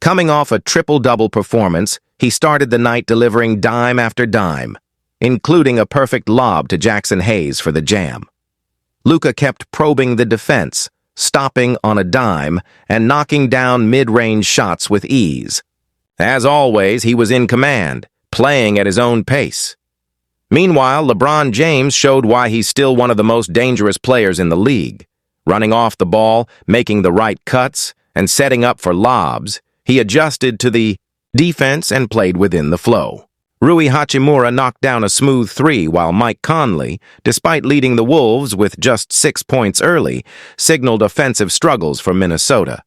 Coming off a triple-double performance, he started the night delivering dime after dime, including a perfect lob to Jackson Hayes for the jam. Luka kept probing the defense, stopping on a dime and knocking down mid-range shots with ease. As always, he was in command, playing at his own pace. Meanwhile, LeBron James showed why he's still one of the most dangerous players in the league. Running off the ball, making the right cuts, and setting up for lobs, he adjusted to the defense and played within the flow. Rui Hachimura knocked down a smooth three while Mike Conley, despite leading the Wolves with just 6 points early, signaled offensive struggles for Minnesota.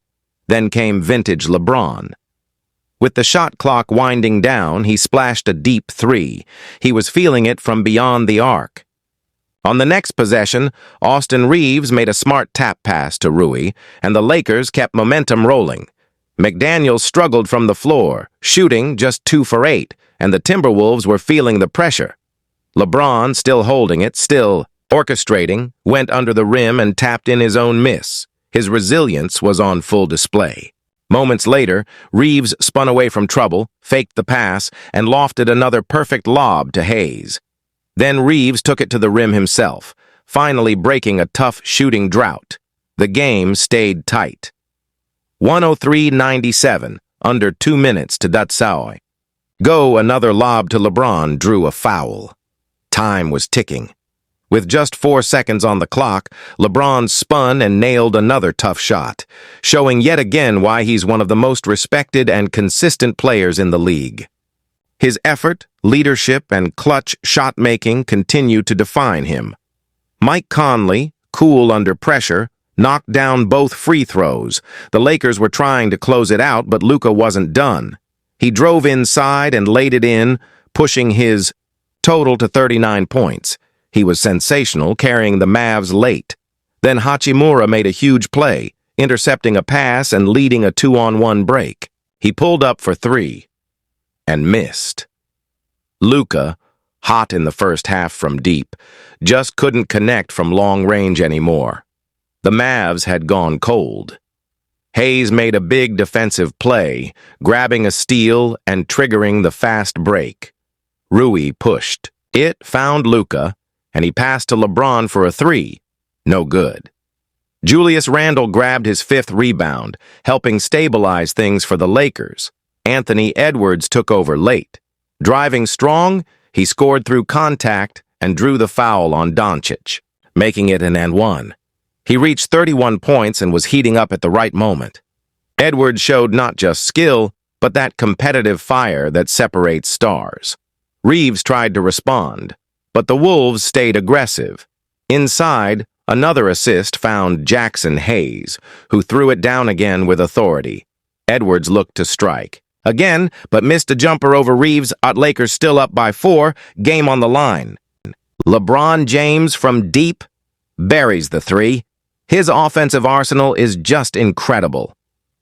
Then came vintage LeBron. With the shot clock winding down, he splashed a deep three. He was feeling it from beyond the arc. On the next possession, Austin Reaves made a smart tap pass to Rui, and the Lakers kept momentum rolling. McDaniels struggled from the floor, shooting just 2 for 8, and the Timberwolves were feeling the pressure. LeBron, still holding it, still orchestrating, went under the rim and tapped in his own miss. His resilience was on full display. Moments later, Reaves spun away from trouble, faked the pass, and lofted another perfect lob to Hayes. Then Reaves took it to the rim himself, finally breaking a tough shooting drought. The game stayed tight. 103-97, under 2 minutes to Datsui. Another lob to LeBron drew a foul. Time was ticking. With just 4 seconds on the clock, LeBron spun and nailed another tough shot, showing yet again why he's one of the most respected and consistent players in the league. His effort, leadership, and clutch shot-making continue to define him. Mike Conley, cool under pressure, knocked down both free throws. The Lakers were trying to close it out, but Luka wasn't done. He drove inside and laid it in, pushing his total to 39 points. He was sensational, carrying the Mavs late. Then Hachimura made a huge play, intercepting a pass and leading a 2-on-1 break. He pulled up for 3 and missed. Luka, hot in the first half from deep, just couldn't connect from long range anymore. The Mavs had gone cold. Hayes made a big defensive play, grabbing a steal and triggering the fast break. Rui pushed. It found Luka, and he passed to LeBron for a 3. No good. Julius Randle grabbed his 5th rebound, helping stabilize things for the Lakers. Anthony Edwards took over late. Driving strong, he scored through contact and drew the foul on Doncic, making it an and-one. He reached 31 points and was heating up at the right moment. Edwards showed not just skill, but that competitive fire that separates stars. Reaves tried to respond, but the Wolves stayed aggressive. Inside, another assist found Jackson Hayes, who threw it down again with authority. Edwards looked to strike. Again, but missed a jumper over Reaves. Lakers still up by 4, game on the line. LeBron James from deep buries the 3. His offensive arsenal is just incredible.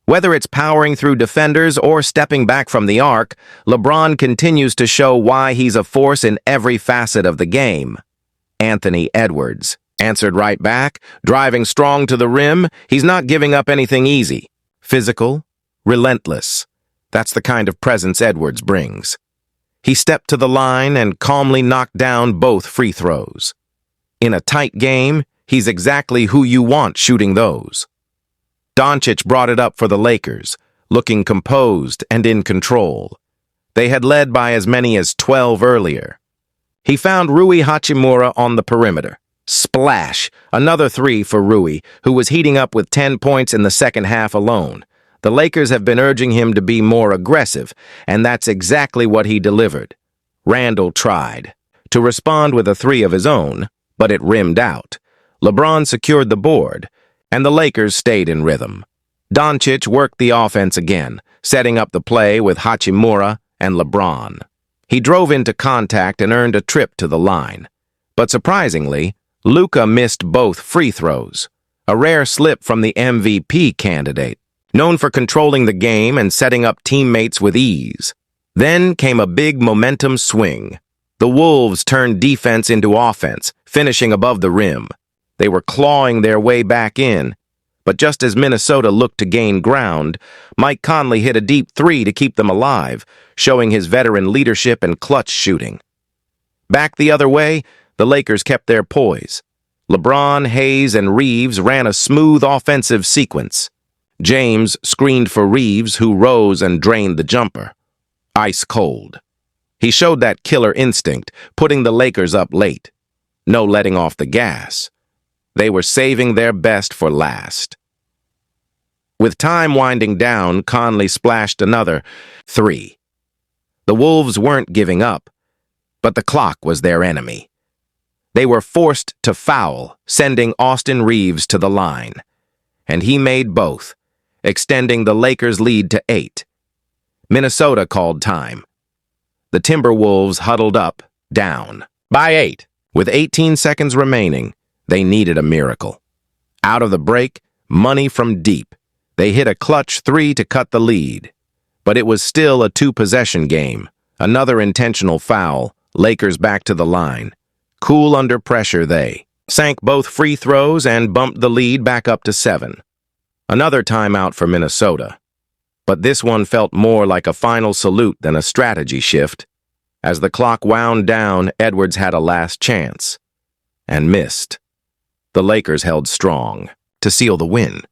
Whether it's powering through defenders or stepping back from the arc, LeBron continues to show why he's a force in every facet of the game. Anthony Edwards answered right back, driving strong to the rim. He's not giving up anything easy. Physical, relentless. That's the kind of presence Edwards brings. He stepped to the line and calmly knocked down both free throws. In a tight game, he's exactly who you want shooting those. Doncic brought it up for the Lakers, looking composed and in control. They had led by as many as 12 earlier. He found Rui Hachimura on the perimeter. Splash! Another 3 for Rui, who was heating up with 10 points in the second half alone. The Lakers have been urging him to be more aggressive, and that's exactly what he delivered. Randle tried to respond with a 3 of his own, but it rimmed out. LeBron secured the board, and the Lakers stayed in rhythm. Doncic worked the offense again, setting up the play with Hachimura and LeBron. He drove into contact and earned a trip to the line. But surprisingly, Luka missed both free throws, a rare slip from the MVP candidate, known for controlling the game and setting up teammates with ease. Then came a big momentum swing. The Wolves turned defense into offense, finishing above the rim. They were clawing their way back in, But just as Minnesota looked to gain ground, Mike Conley hit a deep three to keep them alive, showing his veteran leadership and clutch shooting. Back the other way, the Lakers kept their poise. LeBron, Hayes, and Reeves ran a smooth offensive sequence. James screened for Reeves, who rose and drained the jumper. Ice cold. He showed that killer instinct, putting the Lakers up late. No letting off the gas. They were saving their best for last. With time winding down, Conley splashed another three. The Wolves weren't giving up, but the clock was their enemy. They were forced to foul, sending Austin Reeves to the line. And he made both, extending the Lakers' lead to 8. Minnesota called time. The Timberwolves huddled up, down, by 8. With 18 seconds remaining, they needed a miracle. Out of the break, money from deep. They hit a clutch three to cut the lead. But it was still a two-possession game. Another intentional foul, Lakers back to the line. Cool under pressure, they sank both free throws and bumped the lead back up to 7. Another timeout for Minnesota. But this one felt more like a final salute than a strategy shift. As the clock wound down, Edwards had a last chance. And missed. The Lakers held strong to seal the win.